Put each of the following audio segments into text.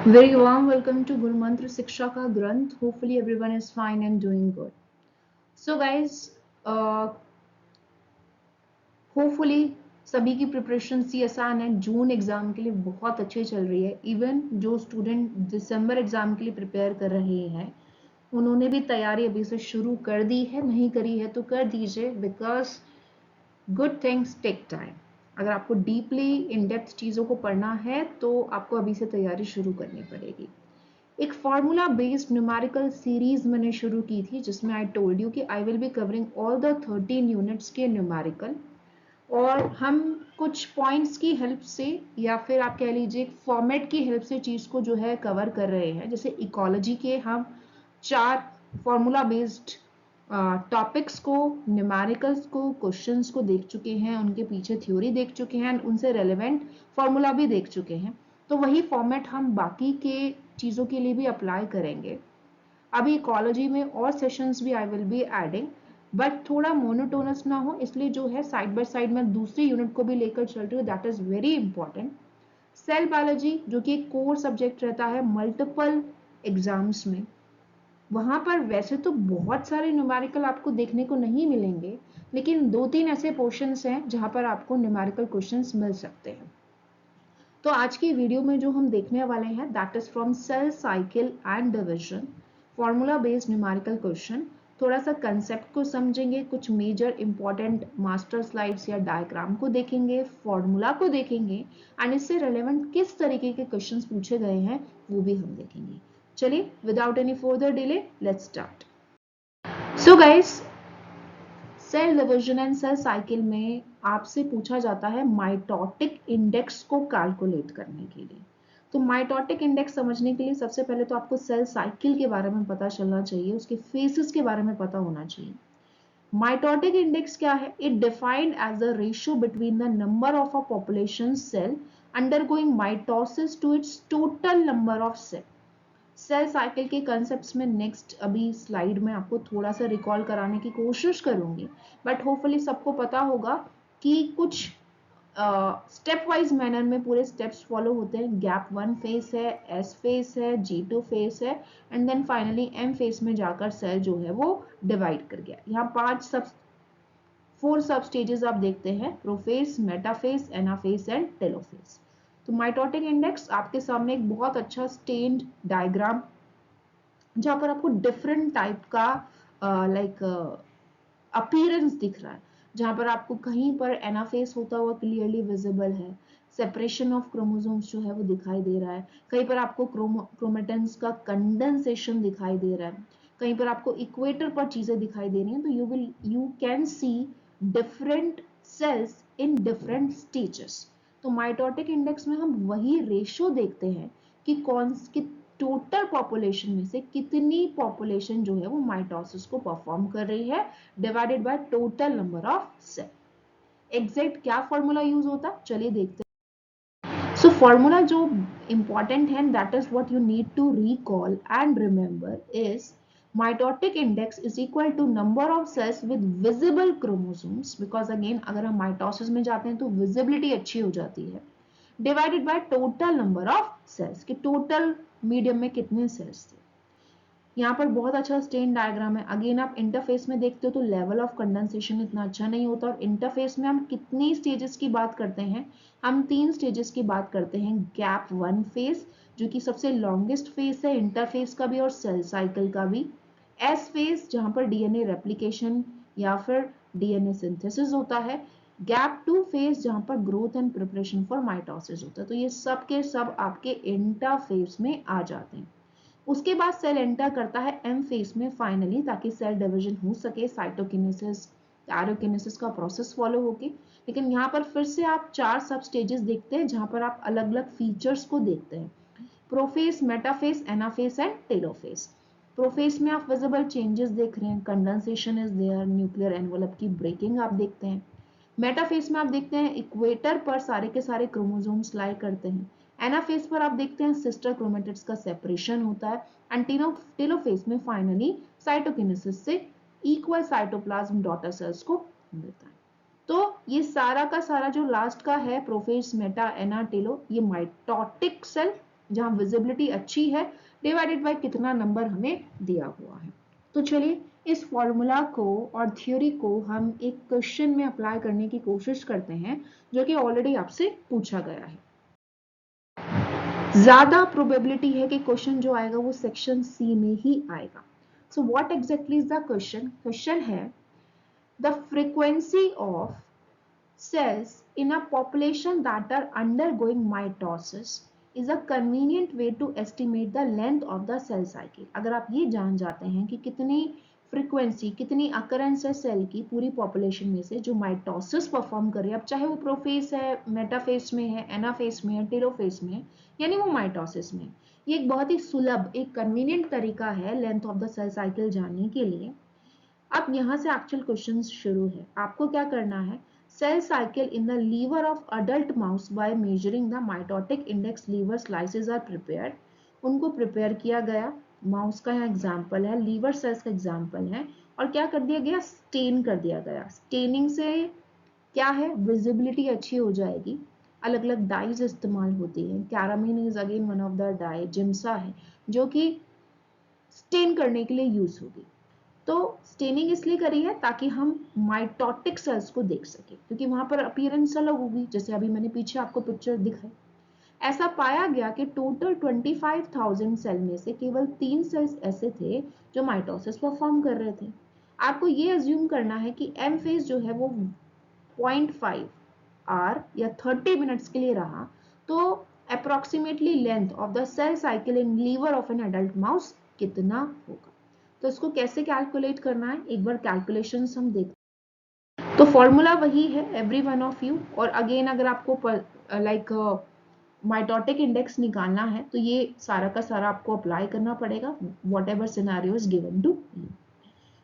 Very warm welcome to Guru Mantra Shiksha Ka Granth. Hopefully everyone is fine and doing good. So guys, uh, hopefully सभी की preparation CSR and June exam के लिए बहुत अच्छी चल रही है। इवन जो स्टूडेंट दिसंबर एग्जाम के लिए प्रिपेयर कर रहे हैं उन्होंने भी तैयारी अभी से शुरू कर दी है, नहीं करी है तो कर दीजिए, because good things take time. अगर आपको डीपली इन डेप्थ चीज़ों को पढ़ना है तो आपको अभी से तैयारी शुरू करनी पड़ेगी। एक फार्मूला बेस्ड न्यूमेरिकल सीरीज मैंने शुरू की थी जिसमें आई टोल्ड यू कि I will be covering all the 13 units के न्यूमेरिकल, और हम कुछ पॉइंट्स की हेल्प से या फिर आप कह लीजिए फॉर्मेट की हेल्प से चीज़ को जो है कवर कर रहे हैं। जैसे इकोलॉजी के हम 4 फॉर्मूला बेस्ड टॉपिक्स को, न्यूमेरिकल्स को, क्वेश्चंस को देख चुके हैं, उनके पीछे थ्योरी देख चुके हैं, उनसे रेलेवेंट फॉर्मूला भी देख चुके हैं। तो वही फॉर्मेट हम बाकी के चीज़ों के लिए भी अप्लाई करेंगे। अभी इकोलॉजी में और सेशंस भी I will be adding, but थोड़ा मोनोटोनस ना हो, इसलिए जो है साइड बाय साइड में दूसरी यूनिट को भी लेकर चल रही हूँ। That is very important. Cell biology जो कि एक कोर सब्जेक्ट रहता है मल्टीपल एग्जाम्स में, वहां पर वैसे तो बहुत सारे न्यूमेरिकल आपको देखने को नहीं मिलेंगे, लेकिन 2-3 ऐसे पोर्शंस हैं जहां पर आपको न्यूमेरिकल क्वेश्चंस मिल सकते हैं। तो आज की वीडियो में जो हम देखने वाले हैं that is from cell cycle and division, formula based numerical question. थोड़ा सा कंसेप्ट को समझेंगे, कुछ मेजर इंपॉर्टेंट मास्टर स्लाइड्स या डायग्राम को देखेंगे, फॉर्मूला को देखेंगे, एंड इससे रिलेवेंट किस तरीके के क्वेश्चंस पूछे गए हैं वो भी हम देखेंगे। चलिए without any further delay let's start. So guys, cell division and cell cycle में आपसे पूछा जाता है माइटोटिक इंडेक्स को कैलकुलेट करने के लिए। तो माइटोटिक इंडेक्स समझने के लिए सबसे पहले तो आपको सेल साइकिल के बारे में पता चलना चाहिए, उसके फेसेस के बारे में पता होना चाहिए। माइटोटिक इंडेक्स क्या है? It defined as a ratio between the number of a population cell undergoing mitosis to its total number of cell. Cell cycle के कंसेप्ट्स में नेक्स्ट अभी स्लाइड में आपको थोड़ा सा रिकॉल कराने की कोशिश करूंगी, बट होपफुली सबको पता होगा कि कुछ स्टेप वाइज मैनर में पूरे स्टेप्स फॉलो होते हैं। गैप 1 फेस है, एस फेस है, G2 फेस है, and then finally M phase में जाकर सेल जो है वो डिवाइड कर गया। यहाँ 4 सब स्टेजेस आप देखते हैं, प्रोफेस, मेटाफेस, एनाफेस एंड टेलोफेस। तो माइटोटिक इंडेक्स आपके सामने एक बहुत अच्छा स्टेन्ड डायग्राम जहां पर आपको डिफरेंट टाइप का लाइक अपीयरेंस दिख रहा है, जहां पर आपको कहीं पर एनाफेस होता हुआ क्लियरली विजिबल है, सेपरेशन ऑफ क्रोमोसोम्स जो है वो दिखाई दे रहा है, कहीं पर आपको क्रोमेटिन्स का कंडेंसेशन दिखाई दे रहा है, कहीं पर आपको इक्वेटर पर चीजें दिखाई दे रही हैं। तो you can see different cells in different stages. तो माइटोटिक इंडेक्स में हम वही रेशियो देखते हैं कि टोटल पॉपुलेशन में से कितनी पॉपुलेशन जो है वो माइटोसिस को परफॉर्म कर रही है, divided by total number of cell. Exact क्या फॉर्मूला यूज होता है चलिए देखते हैं। सो फॉर्मूला जो इंपॉर्टेंट है, that is what you need to recall and remember, is mitotic index is equal to number of cells with visible chromosomes, because again अगर हम माइटोसिस में जाते हैं तो विजिबिलिटी अच्छी हो जाती है, divided by total number of cells, कि टोटल मीडियम में कितने सेल्स थे। यहाँ पर बहुत अच्छा स्टेन डायग्राम है। अगेन आप इंटरफेस में देखते हो तो लेवल ऑफ कंडेंसेशन इतना अच्छा नहीं होता, और इंटरफेस में हम कितनी स्टेजेस की बात करते हैं, हम 3 स्टेजेस की बात करते हैं। गैप 1 फेज जो कि सबसे लॉन्गेस्ट फेज है इंटरफेस का भी और सेल साइकिल का भी। एस फेज जहां पर डीएनए रेप्लिकेशन या फिर डीएनए सिंथेसिस होता है। गैप 2 फेज जहां पर growth and preparation for mitosis होता है। तो ये सब के सब आपके इंटरफेस में आ जाते हैं। उसके बाद सेल एंटर करता है एम फेज में फाइनली, ताकि सेल डिवीजन हो सके, साइटोकिनेसिस, कैरोकिनेसिस का प्रोसेस फॉलो होके। लेकिन यहाँ पर फिर से आप 4 सब स्टेजेस देखते हैं जहां पर आप अलग अलग फीचर्स को देखते हैं, prophase, metaphase, anaphase and telophase. Prophase में आप विजिबल चेंजेस देख रहे हैं, condensation is there, nuclear envelope की ब्रेकिंग आप देखते हैं। मेटाफेस में आप देखते हैं इक्वेटर पर सारे के सारे क्रोमोसोम्स लाई करते हैं। एनाफेस पर आप देखते हैं सिस्टर क्रोमेटिड्स का सेपरेशन होता है। एंड टेलोफेस में फाइनली साइटोकिनेसिस से इक्वल साइटोप्लाज्म डॉटर सेल्स को मिलता है। तो ये सारा का सारा जो लास्ट का है, प्रोफेस, मेटा, एना, टेलो, ये माइटोटिक सेल जहां विजिबिलिटी अच्छी है डिवाइडेड बाय कितना नंबर हमें दिया हुआ है। तो चलिए इस फॉर्मूला को और थ्योरी को हम एक क्वेश्चन में अप्लाई करने की कोशिश करते हैं जो कि ऑलरेडी आपसे पूछा गया है। ज्यादा प्रोबेबिलिटी है कि क्वेश्चन जो आएगा वो सेक्शन सी में ही आएगा। So what exactly is the question? Question है the frequency of cells in a population that are undergoing mitosis is a convenient way to estimate the length of the cell cycle। अगर आप ये जान जाते हैं कि कितनी फ्रीक्वेंसी, कितनी अकरेंस है सेल की पूरी पॉपुलेशन में से जो माइटोसिस परफॉर्म कर रही है, अब चाहे वो प्रोफेस है, मेटाफेस में है, एनाफेस में है, टेलोफेस में है, यानी वो माइटोसिस में। ये एक बहुत ही सुलभ, एक कन्वीनियंट तरीका है length of the cell cycle जानने के लिए। अब यहाँ से एक्चुअल क्वेश्चन शुरू है। आपको क्या करना है? Cell cycle in the liver of adult mouse by measuring the mitotic index liver slices are prepared। उनको प्रिपेयर किया गया, माउस का यहाँ एग्जाम्पल है, लीवर सेल्स का एग्जाम्पल है, और क्या कर दिया गया? स्टेन कर दिया गया। स्टेनिंग से क्या है? विजिबिलिटी अच्छी हो जाएगी। अलग अलग डाइज इस्तेमाल होती है। Carmine is again one of the dye, Giemsa है जो कि स्टेन करने के लिए यूज होगी। तो स्टेनिंग इसलिए करी है ताकि हम माइटोटिक सेल्स को देख सके, क्योंकि वहां पर अपीयरेंस अलग होगी, जैसे अभी मैंने पीछे आपको पिक्चर दिखाई। ऐसा पाया गया कि टोटल 25,000 सेल में से केवल 3 सेल्स ऐसे थे जो माइटोसिस परफॉर्म कर रहे थे। आपको ये अज्यूम करना है कि एम फेज जो है वो 0.5 आवर या 30 मिनट्स के लिए रहा, तो approximately length of the cell cycle in liver of an adult mouse कितना होगा। तो इसको कैसे कैलकुलेट करना है, एक बार कैलकुलेशंस हम देखते हैं। तो फॉर्मूला वही है एवरी वन ऑफ यू, और अगेन अगर आपको लाइक माइटोटिक इंडेक्स निकालना है तो ये सारा का सारा आपको अप्लाई करना पड़ेगा whatever scenario is given to you.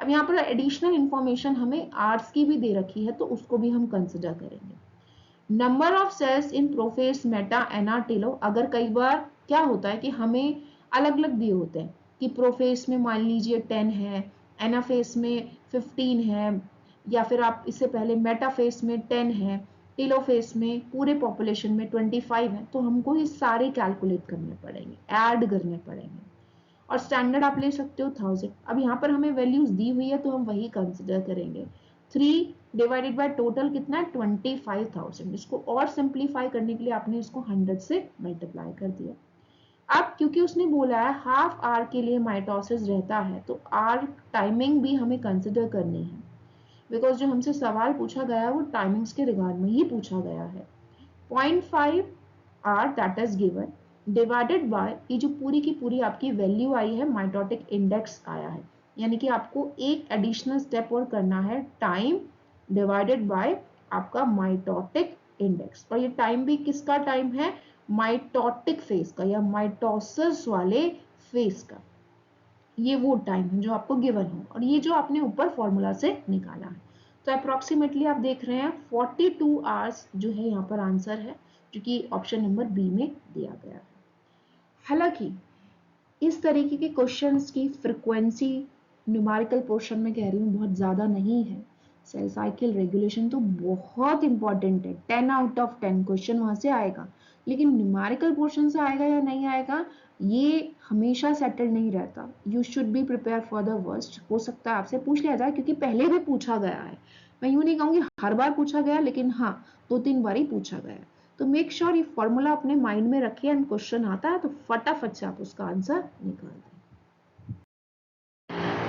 अब यहाँ पर एडिशनल इंफॉर्मेशन हमें आर्ट्स की भी दे रखी है, तो उसको भी हम कंसिडर करेंगे। Number of cells in prophase, meta, ana, telo. अगर कई बार क्या होता है कि हमें अलग अलग दिए होते हैं कि प्रोफेस में मान लीजिए 10 है, एनाफेस में 15 है, या फिर आप इससे पहले मेटाफेस में 10 है, टेलोफेस में पूरे पॉपुलेशन में 25 है, तो हमको ये सारे कैलकुलेट करने पड़ेंगे, ऐड करने पड़ेंगे। और स्टैंडर्ड आप ले सकते हो 1000। अब यहाँ पर हमें वैल्यूज दी हुई है तो हम वही कंसिडर करेंगे। 3 डिवाइडेड बाय टोटल कितना है? 25,000। इसको और सिंप्लीफाई करने के लिए आपने इसको 100 से मल्टीप्लाई कर दिया। अब क्योंकि उसने बोला है हाफ आवर के लिए माइटोसिस रहता है, तो आवर टाइमिंग भी हमें कंसिडर करनी है, बिकॉज जो हमसे सवाल पूछा गया है वो टाइमिंग्स के रिगार्ड में ही पूछा गया है। 0.5 hour that is given divided by ये जो पूरी की पूरी आपकी वैल्यू आई है, माइटोटिक इंडेक्स आया है, यानी कि आपको एक एडिशनल स्टेप और करना है, टाइम डिवाइडेड बाय आपका माइटोटिक इंडेक्स। और ये टाइम भी किसका टाइम है? माइटोटिक फेज का या माइटोसिस वाले फेज का। ये वो टाइम है जो आपको गिवन हो, और ये जो आपने ऊपर फॉर्मूला से निकाला है। तो अप्रोक्सीमेटली आप देख रहे हैं 42 आवर्स जो है यहाँ पर आंसर है, जो कि ऑप्शन नंबर बी में दिया गया है। हालांकि इस तरीके के क्वेश्चंस की फ्रिक्वेंसी न्यूमेरिकल पोर्शन में कह रही हूँ बहुत ज़्यादा नहीं है। सेल साइकिल रेगुलेशन तो बहुत इंपॉर्टेंट है, 10 आउट ऑफ 10 क्वेश्चन वहां से आएगा, लेकिन न्यूमेरिकल पोर्शन से आएगा या नहीं आएगा ये हमेशा सेटल नहीं रहता। You should be prepare for the worst. हो सकता है आपसे पूछ लिया जाए, क्योंकि पहले भी पूछा गया है। मैं यूँ नहीं कहूँगी हर बार पूछा गया, लेकिन हाँ 2-3 बार ही पूछा गया है। तो मेक श्योर ये फॉर्मूला अपने माइंड में रखिए, एंड क्वेश्चन आता है तो फटाफट से आप उसका आंसर निकाल दें।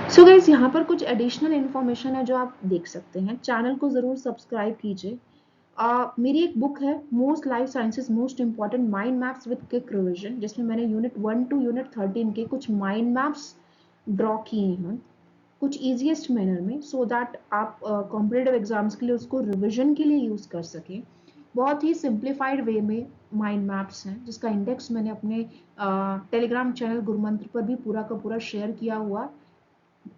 सो गाइस यहाँ पर कुछ एडिशनल इन्फॉर्मेशन है जो आप देख सकते हैं। चैनल को जरूर सब्सक्राइब कीजिए। मेरी एक बुक है most life sciences most important mind maps with quick revision, जिसमें मैंने यूनिट 1 टू यूनिट 13 के कुछ माइंड मैप्स ड्रॉ किए हैं कुछ इजीएस्ट मैनर में, सो दैट आप कॉम्पिटिटिव एग्जाम्स के लिए उसको रिविजन के लिए यूज कर सकें। बहुत ही सिंप्लीफाइड वे में माइंड मैप्स हैं, जिसका इंडेक्स मैंने अपने टेलीग्राम चैनल गुरुमंत्र पर भी पूरा का पूरा शेयर किया हुआ।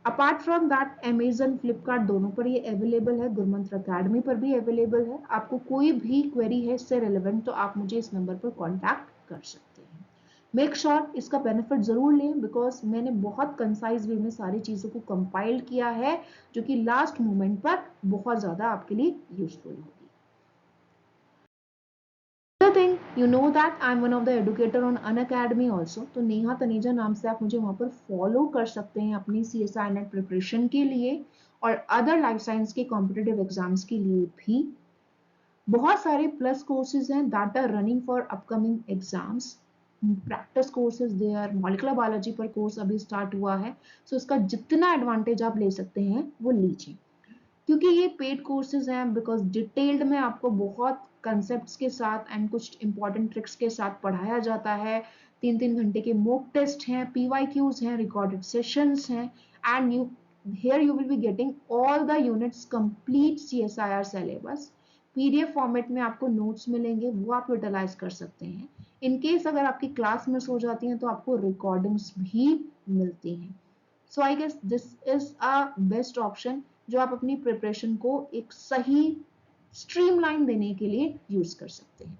Apart from that Amazon, Flipkart दोनों पर ये अवेलेबल है, गुरुमंत्र अकेडमी पर भी अवेलेबल है। आपको कोई भी क्वेरी है इससे रिलेवेंट तो आप मुझे इस नंबर पर कॉन्टैक्ट कर सकते हैं। मेक श्योर इसका बेनिफिट जरूर लें, बिकॉज मैंने बहुत कंसाइज वे में सारी चीज़ों को कंपाइल किया है, जो कि लास्ट मोमेंट पर बहुत ज़्यादा आपके लिए यूजफुल होगी। Think you know that I am one of the educator on Unacademy also, तो नेहा तनेजा नाम से आप मुझे वहाँ पर फॉलो कर सकते हैं अपनी CSI नेट प्रिपरेशन के लिए और अदर लाइफ साइंस के कॉम्पिटिटिव एग्जाम्स के लिए भी। बहुत सारे प्लस कोर्सेज हैं that are running for upcoming exams, practice courses there, molecular biology पर कोर्स अभी स्टार्ट हुआ है, सो इसका जितना एडवांटेज आप ले सकते हैं वो लीजिए, क्योंकि ये पेड कोर्सेज हैं, बिकॉज डिटेल्ड में आपको बहुत कंसेप्ट्स के साथ एंड कुछ इंपॉर्टेंट ट्रिक्स के साथ पढ़ाया जाता है। 3-3 घंटे के मॉक टेस्ट हैं, PYQs हैं, रिकॉर्डेड सेशंस हैं, and you here you will be getting all the units complete CSIR syllabus। PDF format में आपको नोट्स मिलेंगे, वो आप यूटिलाइज कर सकते हैं। इन केस अगर आपकी क्लास मिस हो जाती है तो आपको रिकॉर्डिंग्स भी मिलती हैं। So I guess this is a best option जो आप अपनी प्रिपरेशन को एक सही स्ट्रीमलाइन देने के लिए यूज कर सकते हैं।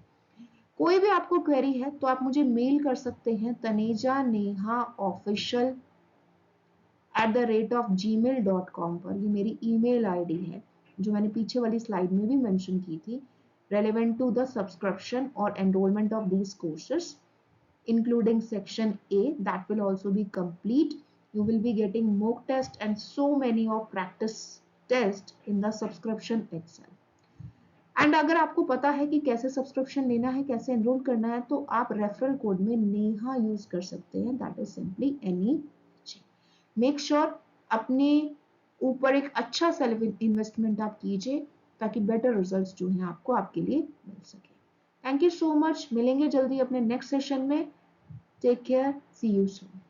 कोई भी आपको क्वेरी है तो आप मुझे मेल कर सकते हैं tanejanehaofficial@gmail.com पर। ये मेरी ईमेल आईडी है जो मैंने पीछे वाली स्लाइड में भी मेंशन की थी, relevant to the subscription or enrollment of these courses, including section A that will also be complete. You will be getting mock test and so many of practice test in the subscription itself. And अगर आपको पता है कि कैसे subscription लेना है, कैसे enrol करना है, तो आप रेफरल कोड में नेहा यूज कर सकते हैं, that is simply NEHA। Make sure अपने ऊपर एक अच्छा सेल्फ इन्वेस्टमेंट आप कीजिए ताकि बेटर रिजल्ट्स जो हैं आपको आपके लिए मिल सके। थैंक यू सो मच, मिलेंगे जल्दी अपने नेक्स्ट सेशन में। Take care, see you soon.